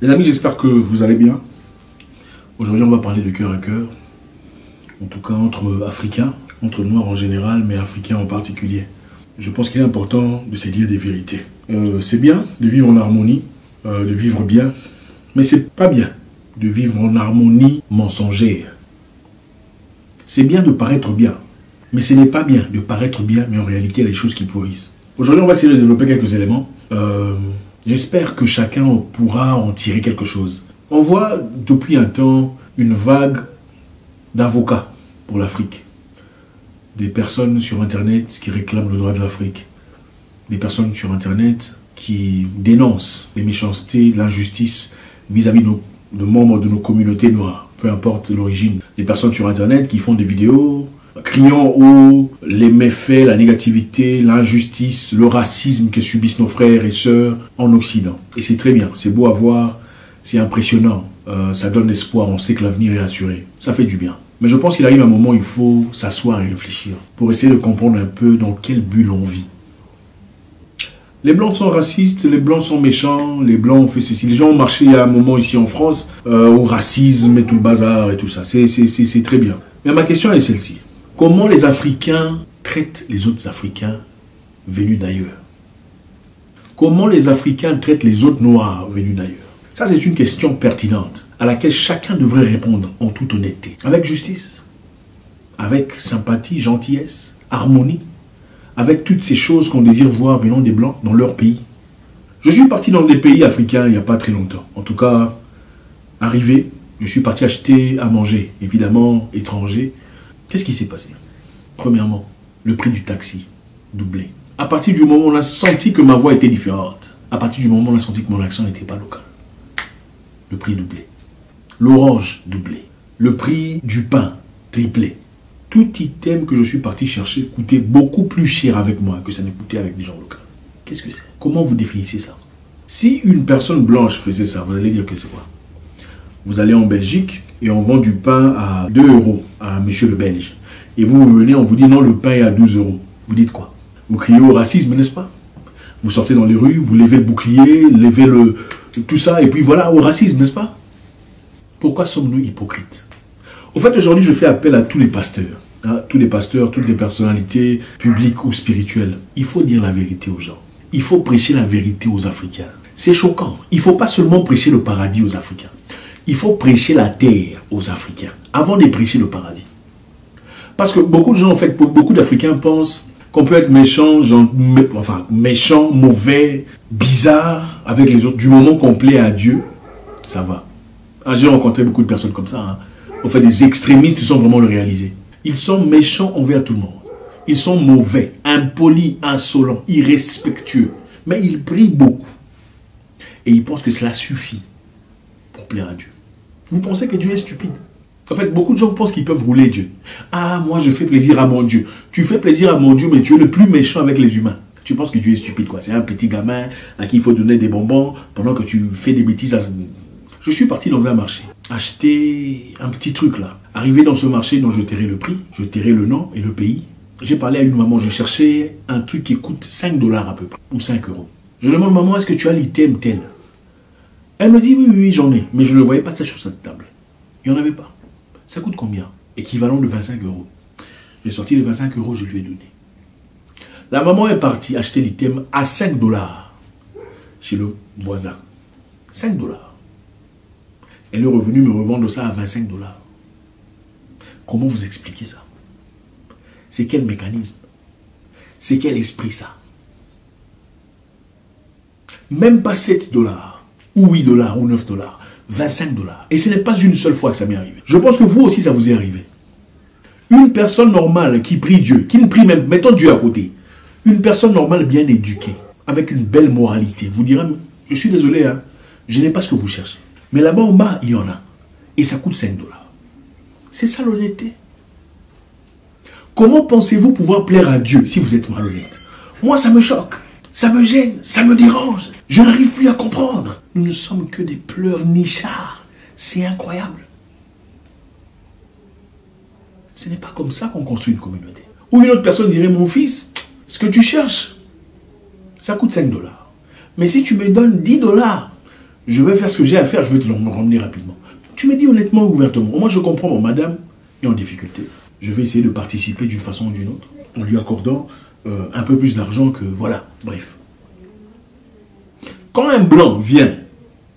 Les amis, j'espère que vous allez bien. Aujourd'hui, on va parler de cœur à cœur. En tout cas, entre Africains, entre Noirs en général, mais Africains en particulier. Je pense qu'il est important de se dire des vérités. C'est bien de vivre en harmonie, de vivre bien, mais c'est pas bien de vivre en harmonie mensongère. C'est bien de paraître bien, mais ce n'est pas bien de paraître bien, mais en réalité, il y a des choses qui pourrissent. Aujourd'hui, on va essayer de développer quelques éléments. J'espère que chacun pourra en tirer quelque chose. On voit depuis un temps une vague d'avocats pour l'Afrique. Des personnes sur Internet qui réclament le droit de l'Afrique. Des personnes sur Internet qui dénoncent les méchancetés, l'injustice vis-à-vis de membres de nos communautés noires, peu importe l'origine. Des personnes sur Internet qui font des vidéos criant haut les méfaits, la négativité, l'injustice, le racisme que subissent nos frères et sœurs en Occident. Et c'est très bien, c'est beau à voir, c'est impressionnant, ça donne espoir, on sait que l'avenir est assuré. Ça fait du bien. Mais je pense qu'il arrive un moment où il faut s'asseoir et réfléchir pour essayer de comprendre un peu dans quelle bulle on vit. Les Blancs sont racistes, les Blancs sont méchants, les Blancs ont fait ceci. Les gens ont marché il y a un moment ici en France au racisme et tout le bazar et tout ça. C'est très bien. Mais ma question est celle-ci. Comment les Africains traitent les autres Africains venus d'ailleurs? Comment les Africains traitent les autres Noirs venus d'ailleurs? Ça, c'est une question pertinente à laquelle chacun devrait répondre en toute honnêteté. Avec justice, avec sympathie, gentillesse, harmonie, avec toutes ces choses qu'on désire voir venant des Blancs dans leur pays. Je suis parti dans des pays africains il n'y a pas très longtemps. En tout cas, arrivé, je suis parti acheter à manger, évidemment étranger. Qu'est-ce qui s'est passé? Premièrement, le prix du taxi doublé. À partir du moment où on a senti que ma voix était différente, à partir du moment où on a senti que mon accent n'était pas local, le prix doublé. L'orange doublé. Le prix du pain triplé. Tout item que je suis parti chercher coûtait beaucoup plus cher avec moi que ça ne coûtait avec des gens locaux. Qu'est-ce que c'est? Comment vous définissez ça? Si une personne blanche faisait ça, vous allez dire que c'est quoi? Vous allez en Belgique et on vend du pain à 2 € à monsieur le Belge. Et vous venez, on vous dit non, le pain est à 12 €. Vous dites quoi? Vous criez au racisme, n'est-ce pas? Vous sortez dans les rues, vous levez le bouclier, levez tout ça, et puis voilà, au racisme, n'est-ce pas? Pourquoi sommes-nous hypocrites? Au fait, aujourd'hui, je fais appel à tous les pasteurs. Tous les pasteurs, toutes les personnalités publiques ou spirituelles. Il faut dire la vérité aux gens. Il faut prêcher la vérité aux Africains. C'est choquant. Il ne faut pas seulement prêcher le paradis aux Africains. Il faut prêcher la terre aux Africains avant de prêcher le paradis. Parce que beaucoup de gens, en fait, beaucoup d'Africains pensent qu'on peut être méchant, méchant, mauvais, bizarre avec les autres. Du moment qu'on plaît à Dieu, ça va. J'ai rencontré beaucoup de personnes comme ça. En fait, des extrémistes sans vraiment le réaliser. Ils sont méchants envers tout le monde. Ils sont mauvais, impolis, insolents, irrespectueux. Mais ils prient beaucoup. Et ils pensent que cela suffit pour plaire à Dieu. Vous pensez que Dieu est stupide? En fait, beaucoup de gens pensent qu'ils peuvent rouler Dieu. Ah, moi je fais plaisir à mon Dieu. Tu fais plaisir à mon Dieu, mais tu es le plus méchant avec les humains. Tu penses que Dieu est stupide, quoi. C'est un petit gamin à qui il faut donner des bonbons pendant que tu fais des bêtises. Je suis parti dans un marché, acheter un petit truc là. Arrivé dans ce marché dont je tairai le prix, je tairai le nom et le pays. J'ai parlé à une maman, je cherchais un truc qui coûte 5 $ à peu près, ou 5 €. Je demande, maman, est-ce que tu as l'item tel? Elle me dit, oui, j'en ai. Mais je ne voyais pas ça sur cette table. Il n'y en avait pas. Ça coûte combien? Équivalent de 25 €. J'ai sorti les 25 €, je lui ai donné. La maman est partie acheter l'item à 5 $ chez le voisin. 5 $. Elle est revenue me revendre ça à 25 $. Comment vous expliquez ça? C'est quel mécanisme? C'est quel esprit ça? Même pas 7 $, ou 8 $, ou 9 $, 25 $. Et ce n'est pas une seule fois que ça m'est arrivé. Je pense que vous aussi ça vous est arrivé. Une personne normale qui prie Dieu, qui ne prie même, mettons Dieu à côté. Une personne normale bien éduquée, avec une belle moralité, vous direz, je suis désolé, je n'ai pas ce que vous cherchez. Mais là-bas en bas, il y en a. Et ça coûte 5 $. C'est ça l'honnêteté. Comment pensez-vous pouvoir plaire à Dieu si vous êtes malhonnête? Moi, ça me choque. Ça me gêne. Ça me dérange. Je n'arrive plus à comprendre. Nous ne sommes que des pleurnichards. C'est incroyable. Ce n'est pas comme ça qu'on construit une communauté. Ou une autre personne dirait, mon fils, ce que tu cherches, ça coûte 5 $. Mais si tu me donnes 10 $, Je vais faire ce que j'ai à faire, je vais te le ramener rapidement. Tu me dis honnêtement, ouvertement. Moi, je comprends, mon madame est en difficulté. Je vais essayer de participer d'une façon ou d'une autre, en lui accordant un peu plus d'argent que... Voilà, bref. Quand un blanc vient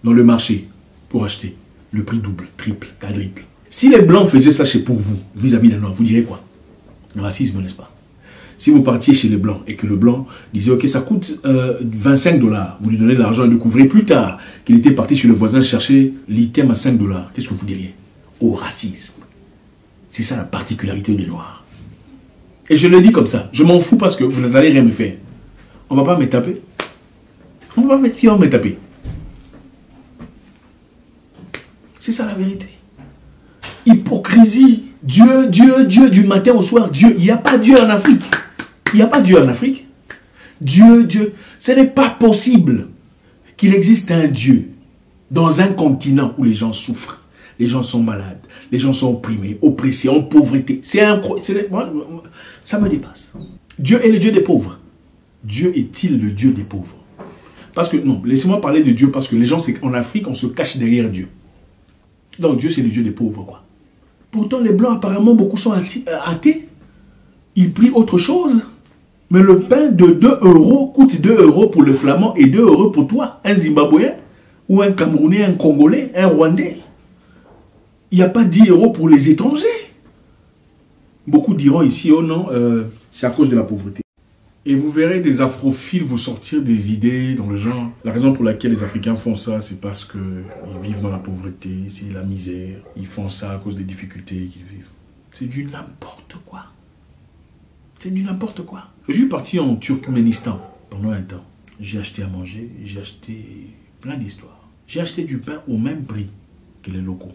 dans le marché pour acheter, le prix double, triple, quadruple. Si les blancs faisaient ça pour vous, vis-à-vis des noirs, vous direz quoi? Le racisme, n'est-ce pas? Si vous partiez chez les blancs et que le blanc disait, ok, ça coûte 25 $, vous lui donnez de l'argent et découvrez plus tard qu'il était parti chez le voisin chercher l'item à 5 $, qu'est-ce que vous diriez? Au racisme. C'est ça la particularité des noirs. Et je le dis comme ça, je m'en fous parce que vous n'allez rien me faire. On ne va pas me taper. On ne va pas me taper. C'est ça la vérité. Hypocrisie. Dieu, Dieu, Dieu, du matin au soir, Dieu. Il n'y a pas Dieu en Afrique. Il n'y a pas Dieu en Afrique. Dieu, Dieu. Ce n'est pas possible qu'il existe un Dieu dans un continent où les gens souffrent. Les gens sont malades. Les gens sont opprimés, oppressés, en pauvreté. C'est incroyable. Ça me dépasse. Dieu est le Dieu des pauvres. Dieu est-il le Dieu des pauvres? Parce que, non, laissez-moi parler de Dieu parce que les gens, c'est qu'en Afrique, on se cache derrière Dieu. Donc Dieu, c'est le Dieu des pauvres, quoi. Pourtant, les Blancs, apparemment, beaucoup sont athées. Ils prient autre chose. Mais le pain de 2 € coûte 2 € pour le Flamand et 2 € pour toi, un Zimbabwéen, ou un Camerounais, un Congolais, un Rwandais. Il n'y a pas 10 € pour les étrangers. Beaucoup diront ici, oh non, c'est à cause de la pauvreté. Et vous verrez des afrophiles vous sortir des idées dans le genre. La raison pour laquelle les Africains font ça, c'est parce qu'ils vivent dans la pauvreté, c'est la misère. Ils font ça à cause des difficultés qu'ils vivent. C'est du n'importe quoi. C'est du n'importe quoi. Je suis parti en Turkménistan pendant un temps. J'ai acheté à manger, j'ai acheté plein d'histoires. J'ai acheté du pain au même prix que les locaux.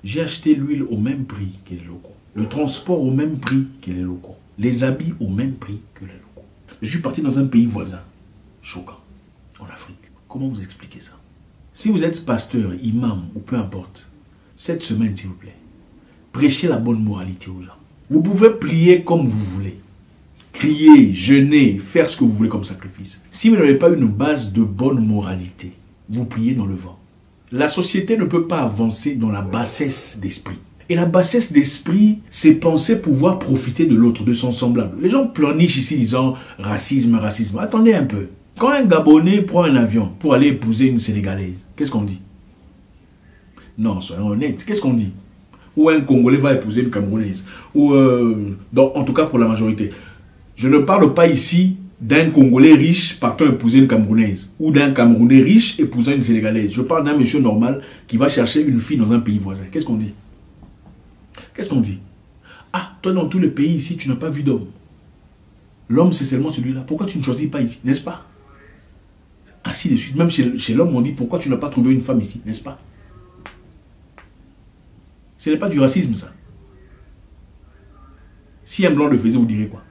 J'ai acheté l'huile au même prix que les locaux. Le transport au même prix que les locaux. Les habits au même prix que les locaux. Je suis parti dans un pays voisin, choquant, en Afrique. Comment vous expliquez ça? Si vous êtes pasteur, imam ou peu importe, cette semaine, s'il vous plaît, prêchez la bonne moralité aux gens. Vous pouvez prier comme vous voulez. Crier, jeûner, faire ce que vous voulez comme sacrifice. Si vous n'avez pas une base de bonne moralité, vous priez dans le vent. La société ne peut pas avancer dans la bassesse d'esprit. Et la bassesse d'esprit, c'est penser pouvoir profiter de l'autre, de son semblable. Les gens pleurnichent ici disant racisme, racisme. Attendez un peu. Quand un Gabonais prend un avion pour aller épouser une Sénégalaise, qu'est-ce qu'on dit? Non, soyons honnêtes. Qu'est-ce qu'on dit? Ou un Congolais va épouser une Camerounaise. Ou, en tout cas pour la majorité. Je ne parle pas ici d'un Congolais riche partant épouser une Camerounaise. Ou d'un Camerounais riche épousant une Sénégalaise. Je parle d'un monsieur normal qui va chercher une fille dans un pays voisin. Qu'est-ce qu'on dit? Qu'est-ce qu'on dit? Ah, toi dans tous les pays ici, tu n'as pas vu d'homme. L'homme, c'est seulement celui-là. Pourquoi tu ne choisis pas ici, n'est-ce pas? Ainsi de suite. Même chez l'homme, on dit, pourquoi tu n'as pas trouvé une femme ici, n'est-ce pas? Ce n'est pas du racisme, ça. Si un blanc le faisait, vous direz quoi?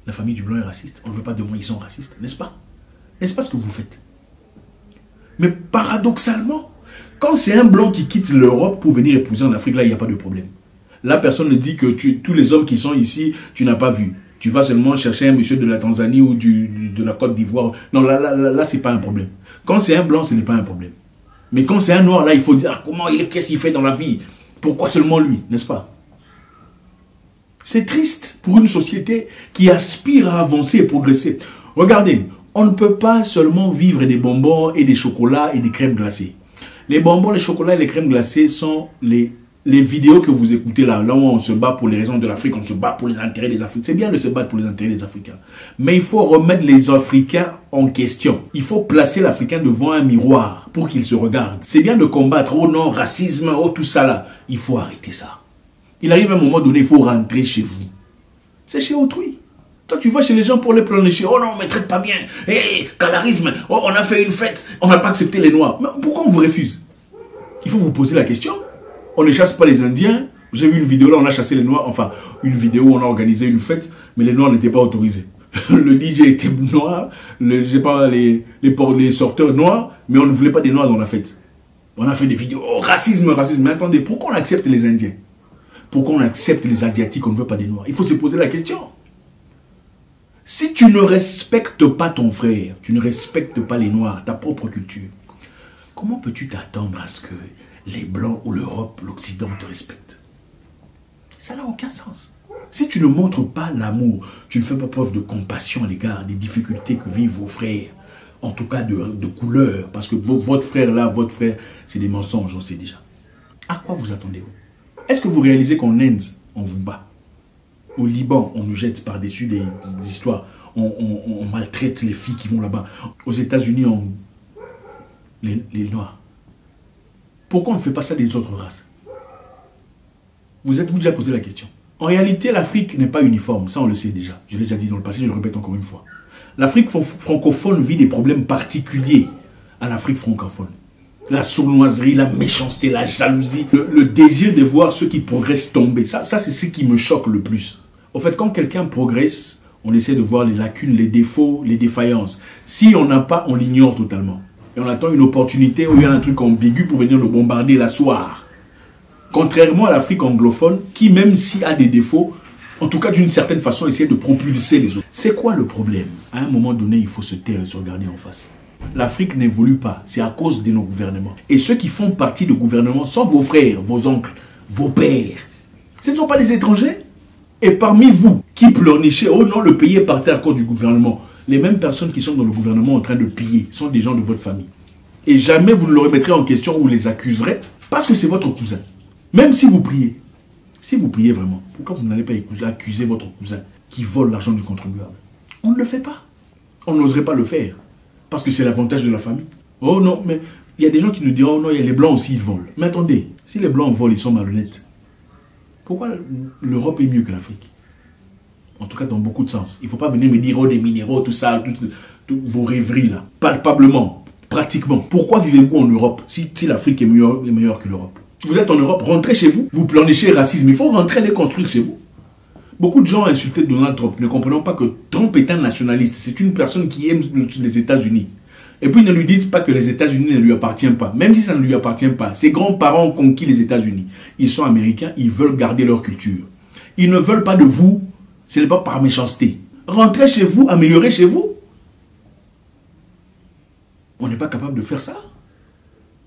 La famille du blanc est raciste. On ne veut pas de moi, ils sont racistes, n'est-ce pas? N'est-ce pas ce que vous faites? Mais paradoxalement, quand c'est un blanc qui quitte l'Europe pour venir épouser en Afrique, là, il n'y a pas de problème. La personne ne dit que tous les hommes qui sont ici, tu n'as pas vu. Tu vas seulement chercher un monsieur de la Tanzanie ou de la Côte d'Ivoire. Non, là ce n'est pas un problème. Quand c'est un blanc, ce n'est pas un problème. Mais quand c'est un noir, là, il faut dire qu'est-ce qu'il fait dans la vie? Pourquoi seulement lui, n'est-ce pas? C'est triste pour une société qui aspire à avancer et progresser. Regardez, on ne peut pas seulement vivre des bonbons et des chocolats et des crèmes glacées. Les bonbons, les chocolats et les crèmes glacées sont les vidéos que vous écoutez là où on se bat pour les raisons de l'Afrique, on se bat pour les intérêts des Africains. C'est bien de se battre pour les intérêts des Africains. Mais il faut remettre les Africains en question. Il faut placer l'Africain devant un miroir pour qu'il se regarde. C'est bien de combattre, oh non, racisme, oh tout ça là. Il faut arrêter ça. Il arrive un moment donné, il faut rentrer chez vous. C'est chez autrui. Toi, tu vas chez les gens pour les pleurnicher. Oh non, on ne me traite pas bien. Hé, calarisme. Oh, on a fait une fête. On n'a pas accepté les Noirs. Mais pourquoi on vous refuse? Il faut vous poser la question. On ne chasse pas les Indiens. J'ai vu une vidéo là, on a chassé les Noirs. Enfin, une vidéo où on a organisé une fête, mais les Noirs n'étaient pas autorisés. Le DJ était noir, les sorteurs noirs, mais on ne voulait pas des Noirs dans la fête. On a fait des vidéos. Oh, racisme, racisme. Mais attendez, pourquoi on accepte les Indiens? Pourquoi on accepte les Asiatiques, on ne veut pas des Noirs? Il faut se poser la question. Si tu ne respectes pas ton frère, tu ne respectes pas les Noirs, ta propre culture, comment peux-tu t'attendre à ce que les Blancs ou l'Europe, l'Occident te respectent? Ça n'a aucun sens. Si tu ne montres pas l'amour, tu ne fais pas preuve de compassion à l'égard des difficultés que vivent vos frères, en tout cas de couleur, parce que votre frère là, votre frère, c'est des mensonges, on sait déjà. À quoi vous attendez-vous? Est-ce que vous réalisez qu'en Inde, on vous bat? Au Liban, on nous jette par-dessus des histoires, on maltraite les filles qui vont là-bas. Aux États-Unis, les Noirs. Pourquoi on ne fait pas ça des autres races? Vous êtes-vous déjà posé la question? En réalité, l'Afrique n'est pas uniforme, ça on le sait déjà. Je l'ai déjà dit dans le passé, je le répète encore une fois. L'Afrique francophone vit des problèmes particuliers à l'Afrique francophone. La sournoiserie, la méchanceté, la jalousie, le désir de voir ceux qui progressent tomber. Ça c'est ce qui me choque le plus. Au fait, quand quelqu'un progresse, on essaie de voir les lacunes, les défauts, les défaillances. Si on n'a pas, on l'ignore totalement. Et on attend une opportunité où il y a un truc ambigu pour venir le bombarder, l'asseoir. Contrairement à l'Afrique anglophone, qui même s'il a des défauts, en tout cas d'une certaine façon, essaie de propulser les autres. C'est quoi le problème? À un moment donné, il faut se taire et se regarder en face. L'Afrique n'évolue pas, c'est à cause de nos gouvernements. Et ceux qui font partie du gouvernement sont vos frères, vos oncles, vos pères. Ce ne sont pas des étrangers. Et parmi vous, qui pleurnichez, oh non, le pays est par terre à cause du gouvernement. Les mêmes personnes qui sont dans le gouvernement en train de piller sont des gens de votre famille. Et jamais vous ne le remettrez en question ou vous les accuserez parce que c'est votre cousin. Même si vous priez. Si vous priez vraiment, pourquoi vous n'allez pas accuser votre cousin qui vole l'argent du contribuable? On ne le fait pas. On n'oserait pas le faire. Parce que c'est l'avantage de la famille. Oh non, mais il y a des gens qui nous diront, oh non, il y a les Blancs aussi, ils volent. Mais attendez, si les Blancs volent, ils sont malhonnêtes. Pourquoi l'Europe est mieux que l'Afrique? En tout cas, dans beaucoup de sens. Il ne faut pas venir me dire, oh, des minéraux, tout ça, toutes vos rêveries là. Palpablement, pratiquement. Pourquoi vivez-vous en Europe si l'Afrique est meilleure que l'Europe? Vous êtes en Europe, rentrez chez vous. Vous pleurnichez le racisme. Il faut rentrer et les construire chez vous. Beaucoup de gens ont insulté Donald Trump, ne comprenant pas que Trump est un nationaliste. C'est une personne qui aime les États-Unis. Et puis ne lui dites pas que les États-Unis ne lui appartiennent pas. Même si ça ne lui appartient pas. Ses grands-parents ont conquis les États-Unis. Ils sont américains, ils veulent garder leur culture. Ils ne veulent pas de vous. Ce n'est pas par méchanceté. Rentrez chez vous, améliorez chez vous. On n'est pas capable de faire ça.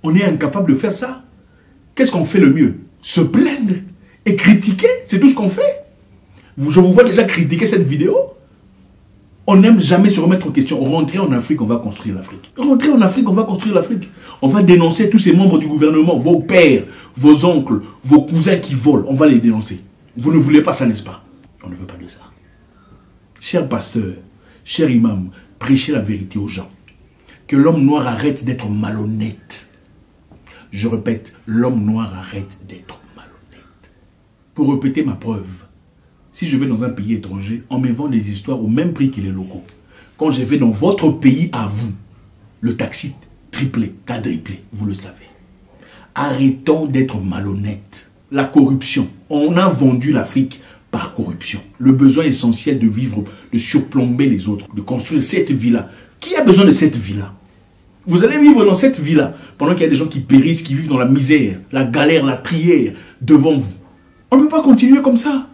On est incapable de faire ça. Qu'est-ce qu'on fait le mieux? Se plaindre et critiquer, c'est tout ce qu'on fait. Je vous vois déjà critiquer cette vidéo. On n'aime jamais se remettre en question. Rentrez en Afrique, on va construire l'Afrique. Rentrez en Afrique, on va construire l'Afrique. On va dénoncer tous ces membres du gouvernement, vos pères, vos oncles, vos cousins qui volent. On va les dénoncer. Vous ne voulez pas ça, n'est-ce pas? On ne veut pas de ça. Cher pasteur, cher imam, prêchez la vérité aux gens. Que l'homme noir arrête d'être malhonnête. Je répète, l'homme noir arrête d'être malhonnête. Pour répéter ma preuve, si je vais dans un pays étranger, on me vend des histoires au même prix que les locaux. Quand je vais dans votre pays à vous, le taxi triplé, quadruplé, vous le savez. Arrêtons d'être malhonnêtes. La corruption, on a vendu l'Afrique par corruption. Le besoin essentiel de vivre, de surplomber les autres, de construire cette vie-là. Qui a besoin de cette vie-là? Vous allez vivre dans cette vie-là pendant qu'il y a des gens qui périssent, qui vivent dans la misère, la galère, la trière devant vous. On ne peut pas continuer comme ça.